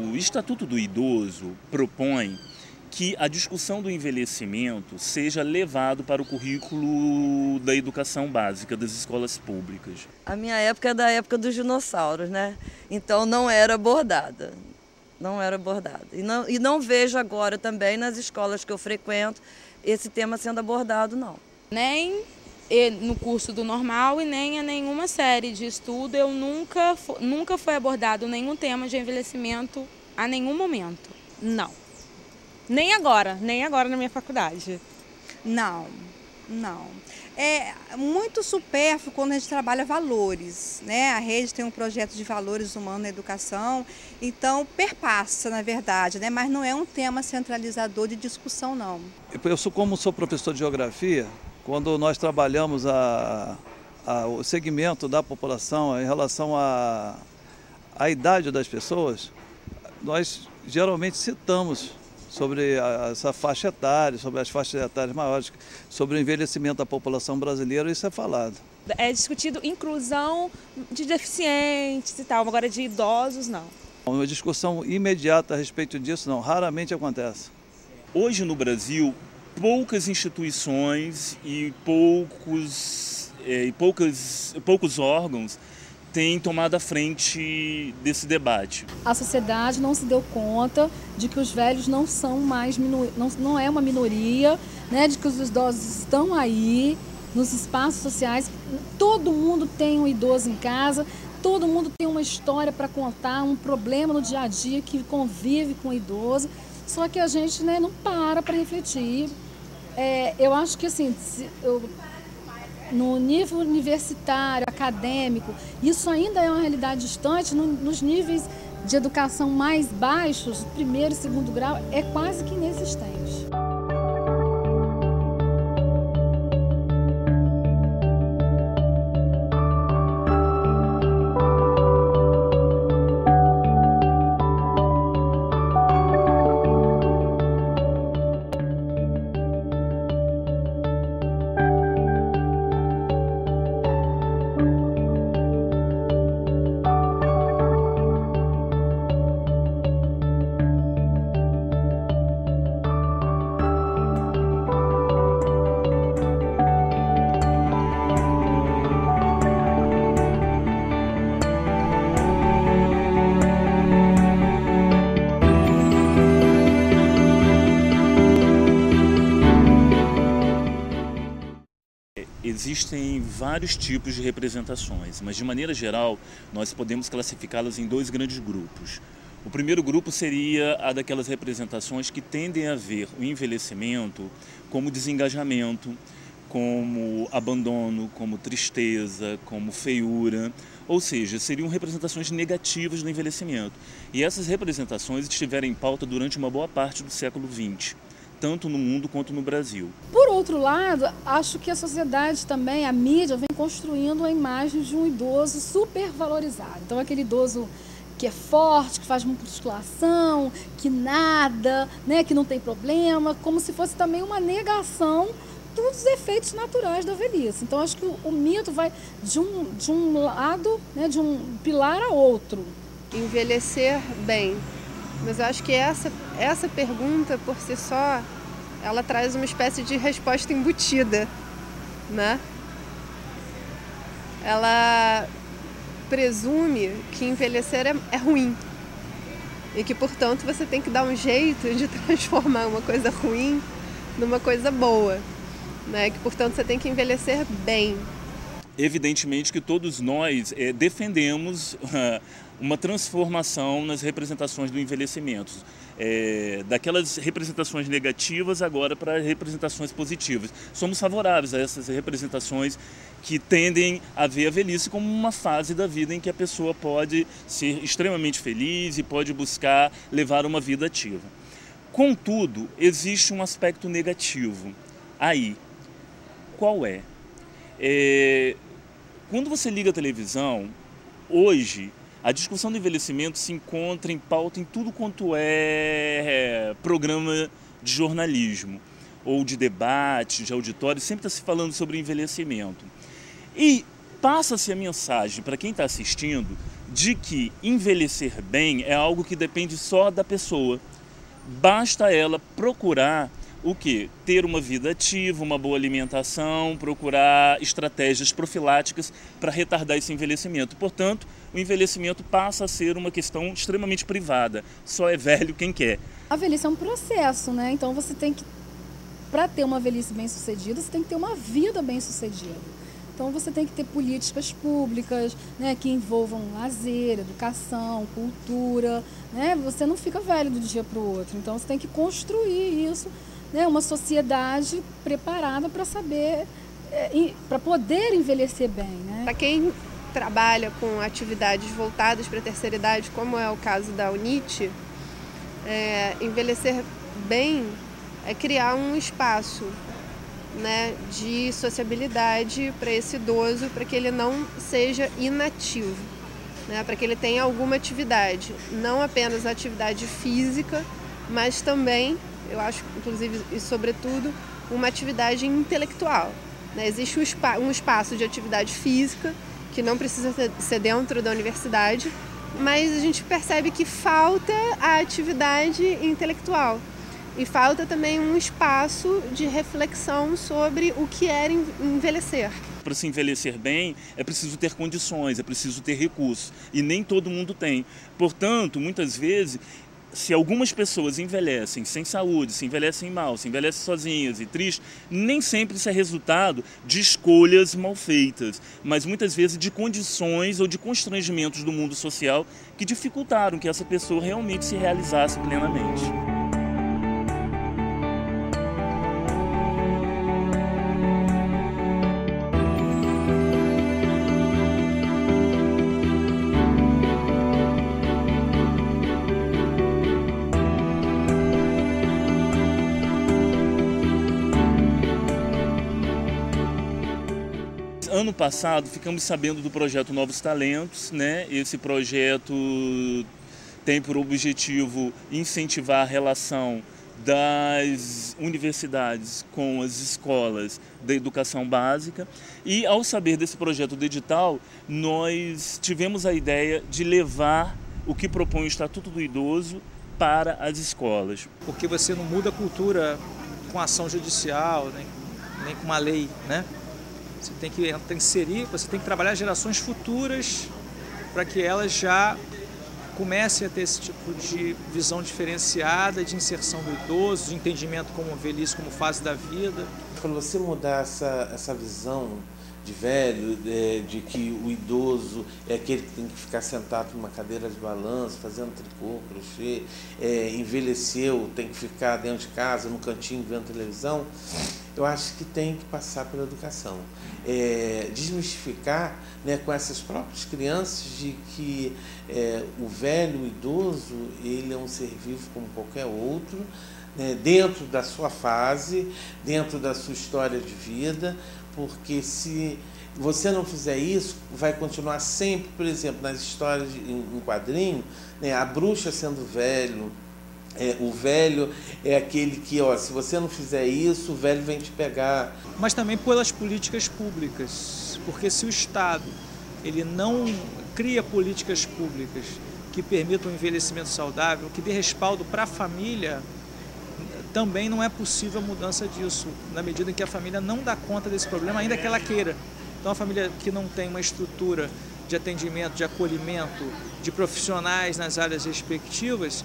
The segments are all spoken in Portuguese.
O Estatuto do Idoso propõe que a discussão do envelhecimento seja levado para o currículo da educação básica das escolas públicas. A minha época é da época dos dinossauros, né? Então não era abordada. Não era abordada. E não vejo agora também nas escolas que eu frequento esse tema sendo abordado, não. Nem no curso do normal e nem em nenhuma série de estudo eu nunca foi abordado nenhum tema de envelhecimento a nenhum momento. Não. Nem agora na minha faculdade. Não. É muito supérfluo quando a gente trabalha valores, né? A rede tem um projeto de valores humanos na educação, então perpassa, na verdade, né? Mas não é um tema centralizador de discussão, não. Como sou professor de geografia, quando nós trabalhamos o segmento da população em relação à idade das pessoas, nós geralmente citamos sobre essa faixa etária, sobre as faixas etárias maiores, sobre o envelhecimento da população brasileira, isso é falado. É discutido inclusão de deficientes e tal, agora de idosos não. Uma discussão imediata a respeito disso não, raramente acontece. Hoje no Brasil, poucas instituições e poucos órgãos têm tomado a frente desse debate. A sociedade não se deu conta de que os velhos não são mais não é uma minoria, né, de que os idosos estão aí nos espaços sociais. Todo mundo tem um idoso em casa, todo mundo tem uma história para contar, um problema no dia a dia que convive com o idoso. Só que a gente, né, não para refletir. Eu acho que assim, no nível universitário, acadêmico, isso ainda é uma realidade distante. Nos níveis de educação mais baixos, primeiro e segundo grau, é quase que inexistente. Existem vários tipos de representações, mas de maneira geral nós podemos classificá-las em dois grandes grupos. O primeiro grupo seria a daquelas representações que tendem a ver o envelhecimento como desengajamento, como abandono, como tristeza, como feiura, ou seja, seriam representações negativas do envelhecimento. E essas representações estiveram em pauta durante uma boa parte do século XX. Tanto no mundo quanto no Brasil. Por outro lado, acho que a sociedade também, a mídia, vem construindo a imagem de um idoso supervalorizado. Então, aquele idoso que é forte, que faz musculação, que nada, né, que não tem problema, como se fosse também uma negação dos efeitos naturais da velhice. Então, acho que o mito vai de um lado, né, de um pilar a outro. Envelhecer bem. Mas eu acho que essa pergunta, por si só, ela traz uma espécie de resposta embutida, né? Ela presume que envelhecer é ruim e que, portanto, você tem que dar um jeito de transformar uma coisa ruim numa coisa boa, né? Que, portanto, você tem que envelhecer bem. Evidentemente que todos nós defendemos uma transformação nas representações do envelhecimento. Daquelas representações negativas agora para representações positivas. Somos favoráveis a essas representações que tendem a ver a velhice como uma fase da vida em que a pessoa pode ser extremamente feliz e pode buscar levar uma vida ativa. Contudo, existe um aspecto negativo aí. Qual é? Quando você liga a televisão, hoje, a discussão do envelhecimento se encontra em pauta em tudo quanto é programa de jornalismo, ou de debate, de auditório, sempre está se falando sobre envelhecimento. E passa-se a mensagem para quem está assistindo de que envelhecer bem é algo que depende só da pessoa. Basta ela procurar o quê? Ter uma vida ativa, uma boa alimentação, procurar estratégias profiláticas para retardar esse envelhecimento. Portanto, o envelhecimento passa a ser uma questão extremamente privada. Só é velho quem quer. A velhice é um processo, né? Então você tem que, para ter uma velhice bem-sucedida, você tem que ter uma vida bem-sucedida. Então você tem que ter políticas públicas, né, que envolvam lazer, educação, cultura, né? Você não fica velho do dia para o outro. Então você tem que construir isso, né, uma sociedade preparada para saber, para poder envelhecer bem, né? Para quem trabalha com atividades voltadas para a terceira idade, como é o caso da UNIT, envelhecer bem é criar um espaço, né, de sociabilidade para esse idoso, para que ele não seja inativo, né, para que ele tenha alguma atividade, não apenas atividade física, mas também, eu acho, inclusive e sobretudo, uma atividade intelectual, né? Existe um espaço de atividade física, que não precisa ser dentro da universidade, mas a gente percebe que falta a atividade intelectual. E falta também um espaço de reflexão sobre o que é envelhecer. Para se envelhecer bem, é preciso ter condições, é preciso ter recursos. E nem todo mundo tem. Portanto, muitas vezes, se algumas pessoas envelhecem sem saúde, se envelhecem mal, se envelhecem sozinhas e tristes, nem sempre isso é resultado de escolhas mal feitas, mas muitas vezes de condições ou de constrangimentos do mundo social que dificultaram que essa pessoa realmente se realizasse plenamente. Ano passado ficamos sabendo do projeto Novos Talentos, né? Esse projeto tem por objetivo incentivar a relação das universidades com as escolas da educação básica, e ao saber desse projeto do edital, nós tivemos a ideia de levar o que propõe o Estatuto do Idoso para as escolas. Porque você não muda a cultura com ação judicial, nem com uma lei, né? Você tem que inserir, você tem que trabalhar gerações futuras para que elas já comecem a ter esse tipo de visão diferenciada, de inserção do idoso, de entendimento como velhice, como fase da vida. Quando você mudar essa visão de velho, de que o idoso é aquele que tem que ficar sentado numa cadeira de balanço, fazendo tricô, crochê, envelheceu, tem que ficar dentro de casa, no cantinho, vendo televisão, eu acho que tem que passar pela educação. Desmistificar, né, com essas próprias crianças de que o velho, o idoso, ele é um ser vivo como qualquer outro, né, dentro da sua fase, dentro da sua história de vida, porque se você não fizer isso, vai continuar sempre, por exemplo, nas histórias em quadrinho, né, a bruxa sendo velho, o velho é aquele que, se você não fizer isso, o velho vem te pegar. Mas também pelas políticas públicas, porque se o Estado ele não cria políticas públicas que permitam um envelhecimento saudável, que dê respaldo para a família, também não é possível a mudança disso, na medida em que a família não dá conta desse problema, ainda que ela queira. Então a família que não tem uma estrutura de atendimento, de acolhimento, de profissionais nas áreas respectivas,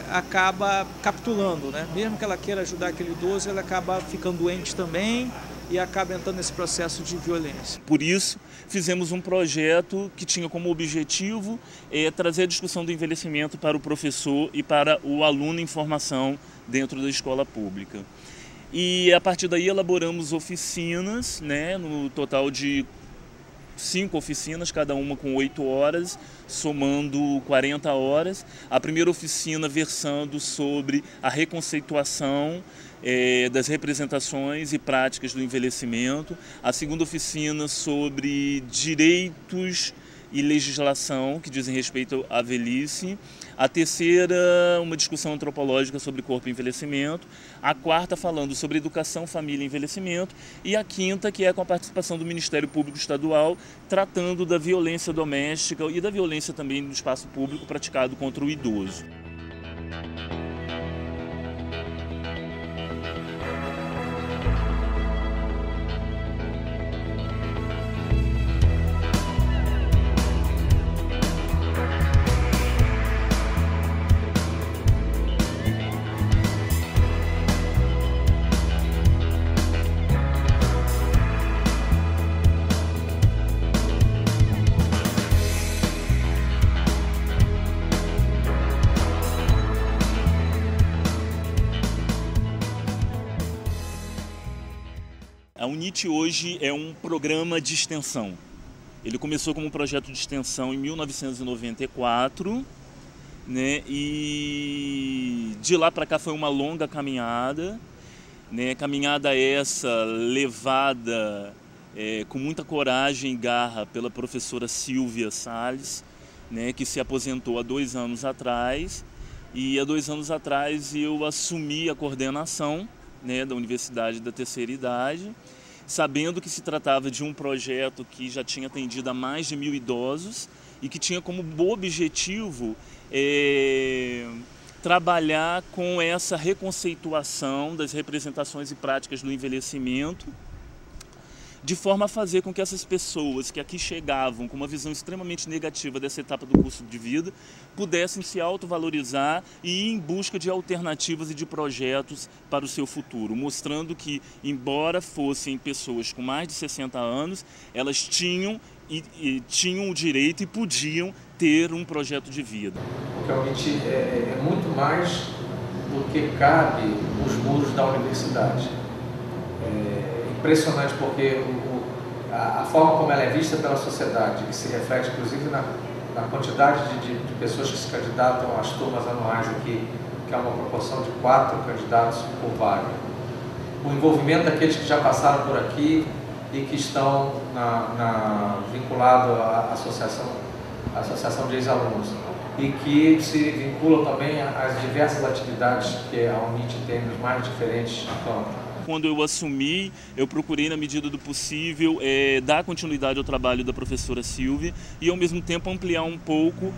acaba capitulando, né? Mesmo que ela queira ajudar aquele idoso, ela acaba ficando doente também e acaba entrando nesse processo de violência. Por isso, fizemos um projeto que tinha como objetivo trazer a discussão do envelhecimento para o professor e para o aluno em formação dentro da escola pública. E a partir daí elaboramos oficinas, né, no total de 5 oficinas, cada uma com 8 horas, somando 40 horas. A primeira oficina versando sobre a reconceituação das representações e práticas do envelhecimento. A segunda oficina sobre direitos e legislação que dizem respeito à velhice. A terceira, uma discussão antropológica sobre corpo e envelhecimento. A quarta, falando sobre educação, família e envelhecimento. E a quinta, que é com a participação do Ministério Público Estadual, tratando da violência doméstica e da violência também no espaço público praticado contra o idoso. A UNIT hoje é um programa de extensão. Ele começou como um projeto de extensão em 1994, né? E de lá para cá foi uma longa caminhada, né? Caminhada essa levada com muita coragem e garra pela professora Silvia Salles, né? Que se aposentou há 2 anos atrás. E há 2 anos atrás eu assumi a coordenação, né, da Universidade da Terceira Idade, sabendo que se tratava de um projeto que já tinha atendido a mais de 1.000 idosos e que tinha como objetivo trabalhar com essa reconceituação das representações e práticas do envelhecimento, de forma a fazer com que essas pessoas que aqui chegavam com uma visão extremamente negativa dessa etapa do curso de vida pudessem se autovalorizar e ir em busca de alternativas e de projetos para o seu futuro, mostrando que, embora fossem pessoas com mais de 60 anos, elas tinham o direito e podiam ter um projeto de vida. Porque a UNIT é muito mais do que cabe nos muros da universidade. Impressionante, porque a forma como ela é vista pela sociedade, que se reflete inclusive na quantidade de pessoas que se candidatam às turmas anuais aqui, que é uma proporção de 4 candidatos por vaga. O envolvimento daqueles que já passaram por aqui e que estão vinculados à associação de ex-alunos e que se vinculam também às diversas atividades que a UNIT tem nos mais diferentes campos. Quando eu assumi, eu procurei, na medida do possível, dar continuidade ao trabalho da professora Silvia e, ao mesmo tempo, ampliar um pouco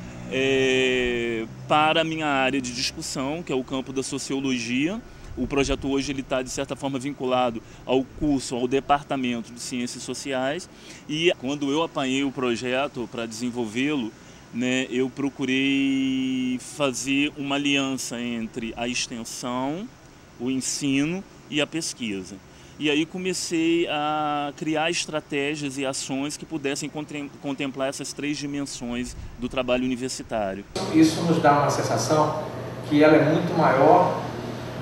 para a minha área de discussão, que é o campo da sociologia. O projeto hoje está, de certa forma, vinculado ao curso, ao departamento de ciências sociais. E quando eu apanhei o projeto para desenvolvê-lo, né, eu procurei fazer uma aliança entre a extensão, o ensino e a pesquisa. E aí comecei a criar estratégias e ações que pudessem contemplar essas 3 dimensões do trabalho universitário. Isso nos dá uma sensação que ela é muito maior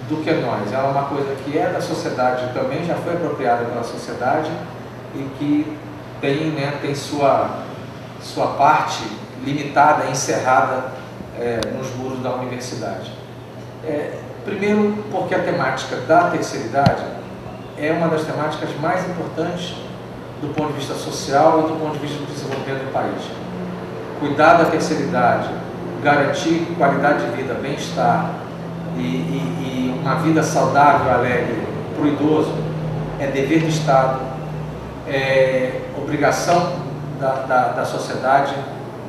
do que nós. Ela é uma coisa que é da sociedade também, já foi apropriada pela sociedade e que tem sua parte limitada, encerrada nos muros da universidade. Primeiro, porque a temática da terceira idade é uma das temáticas mais importantes do ponto de vista social e do ponto de vista do desenvolvimento do país. Cuidar da terceira idade, garantir qualidade de vida, bem-estar e uma vida saudável, alegre para o idoso é dever do Estado, é obrigação da sociedade,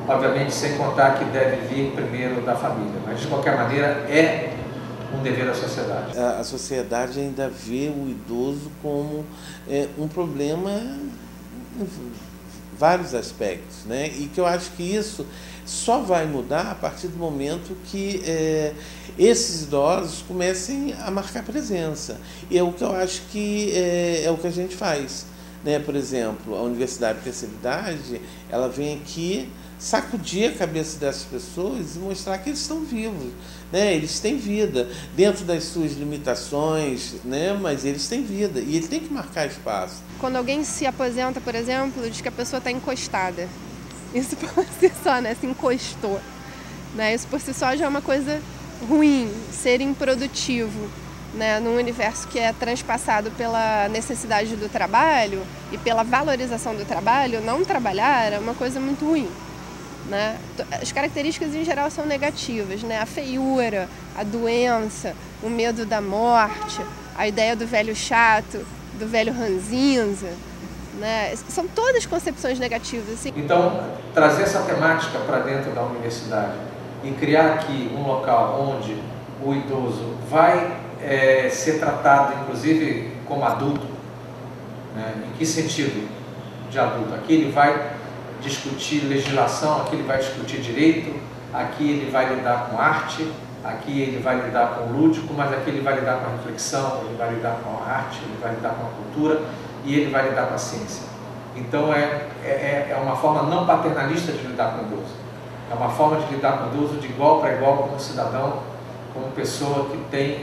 obviamente sem contar que deve vir primeiro da família, mas de qualquer maneira é um dever da sociedade. A sociedade ainda vê o idoso como um problema em vários aspectos, né? E que eu acho que isso só vai mudar a partir do momento que esses idosos comecem a marcar presença. E é o que eu acho que é o que a gente faz, né? Por exemplo, a Universidade de Terceira Idade, ela vem aqui sacudir a cabeça dessas pessoas e mostrar que eles estão vivos, né? Eles têm vida, dentro das suas limitações, né? Mas eles têm vida e ele tem que marcar espaço. Quando alguém se aposenta, por exemplo, diz que a pessoa está encostada. Isso por si só, né? Se encostou. Né? Isso por si só já é uma coisa ruim, ser improdutivo. Né? Num universo que é transpassado pela necessidade do trabalho e pela valorização do trabalho, não trabalhar é uma coisa muito ruim. né? As características em geral são negativas, né? A feiura, a doença, o medo da morte, a ideia do velho chato, do velho ranzinza, né? São todas concepções negativas. Assim. Então, trazer essa temática para dentro da universidade e criar aqui um local onde o idoso vai ser tratado, inclusive, como adulto, né? Em que sentido de adulto? Aqui ele vai discutir legislação, aqui ele vai discutir direito, aqui ele vai lidar com arte, aqui ele vai lidar com o lúdico, mas aqui ele vai lidar com a reflexão, ele vai lidar com a arte, ele vai lidar com a cultura e ele vai lidar com a ciência. Então é uma forma não paternalista de lidar com o idoso. É uma forma de lidar com o idoso de igual para igual como cidadão, como pessoa que tem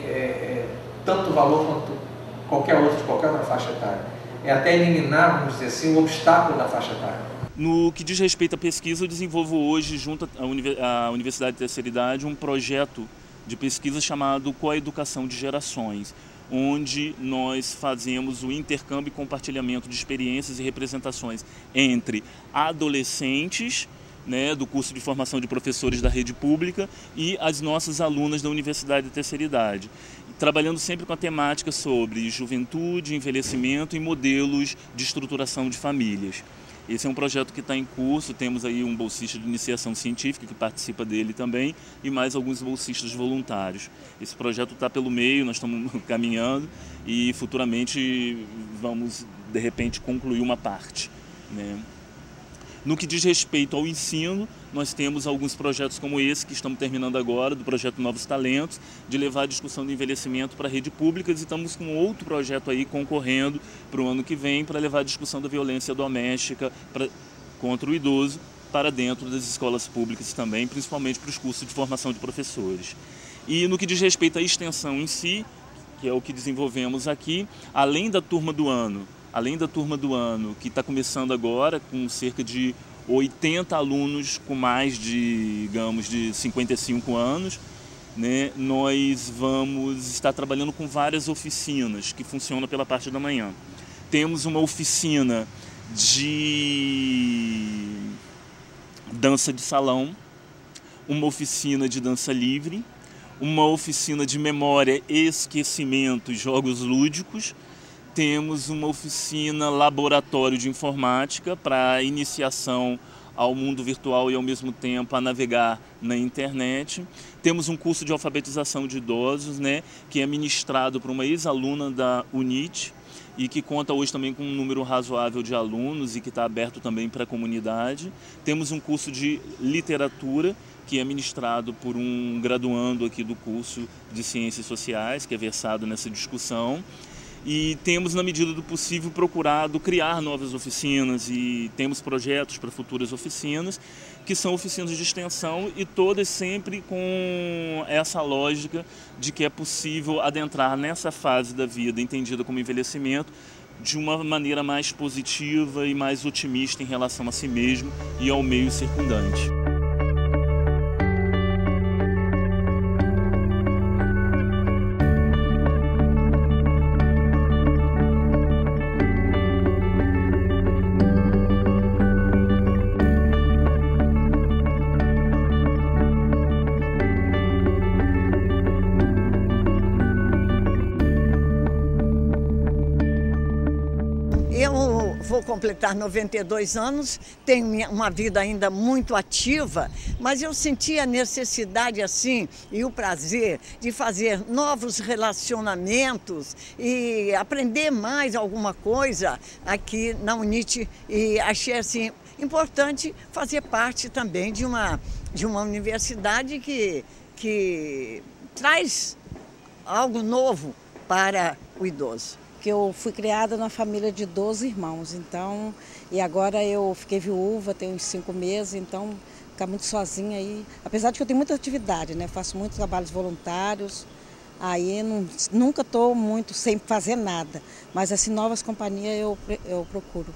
tanto valor quanto qualquer outro de qualquer outra faixa etária. É até eliminar, vamos dizer assim, o obstáculo da faixa etária. No que diz respeito à pesquisa, eu desenvolvo hoje, junto à Universidade de Terceira Idade, um projeto de pesquisa chamado Coeducação de Gerações, onde nós fazemos o intercâmbio e compartilhamento de experiências e representações entre adolescentes, né, do curso de formação de professores da rede pública e as nossas alunas da Universidade de Terceira Idade, trabalhando sempre com a temática sobre juventude, envelhecimento e modelos de estruturação de famílias. Esse é um projeto que está em curso, temos aí um bolsista de iniciação científica que participa dele também e mais alguns bolsistas voluntários. Esse projeto está pelo meio, nós estamos caminhando e futuramente vamos, de repente, concluir uma parte, né? No que diz respeito ao ensino, nós temos alguns projetos como esse que estamos terminando agora, do projeto Novos Talentos, de levar a discussão do envelhecimento para a rede pública, e estamos com outro projeto aí concorrendo para o ano que vem para levar a discussão da violência doméstica contra o idoso para dentro das escolas públicas também, principalmente para os cursos de formação de professores. E no que diz respeito à extensão em si, que é o que desenvolvemos aqui, além da turma do ano, que está começando agora, com cerca de 80 alunos com mais de, digamos, de 55 anos, né, nós vamos estar trabalhando com várias oficinas que funcionam pela parte da manhã. Temos uma oficina de dança de salão, uma oficina de dança livre, uma oficina de memória, esquecimento e jogos lúdicos. Temos uma oficina laboratório de informática para iniciação ao mundo virtual e ao mesmo tempo a navegar na internet. Temos um curso de alfabetização de idosos, né, que é ministrado por uma ex-aluna da UNIT e que conta hoje também com um número razoável de alunos e que está aberto também para a comunidade. Temos um curso de literatura que é ministrado por um graduando aqui do curso de Ciências Sociais, que é versado nessa discussão. E temos, na medida do possível, procurado criar novas oficinas e temos projetos para futuras oficinas, que são oficinas de extensão e todas sempre com essa lógica de que é possível adentrar nessa fase da vida entendida como envelhecimento de uma maneira mais positiva e mais otimista em relação a si mesmo e ao meio circundante. Eu vou completar 92 anos, tenho uma vida ainda muito ativa, mas eu senti a necessidade assim e o prazer de fazer novos relacionamentos e aprender mais alguma coisa aqui na UNIT e achei assim importante fazer parte também de uma universidade que traz algo novo para o idoso. Que eu fui criada numa família de 12 irmãos, então, e agora eu fiquei viúva, tenho uns 5 meses, então ficar muito sozinha aí, apesar de que eu tenho muita atividade, né, faço muitos trabalhos voluntários, aí nunca estou muito sem fazer nada, mas assim, novas companhias eu procuro.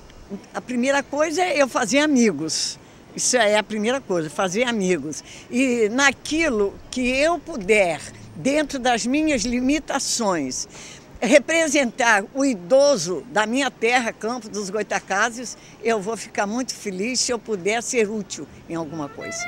A primeira coisa é eu fazer amigos. Isso é a primeira coisa, fazer amigos. E naquilo que eu puder, dentro das minhas limitações, representar o idoso da minha terra, Campos dos Goytacazes, eu vou ficar muito feliz se eu puder ser útil em alguma coisa.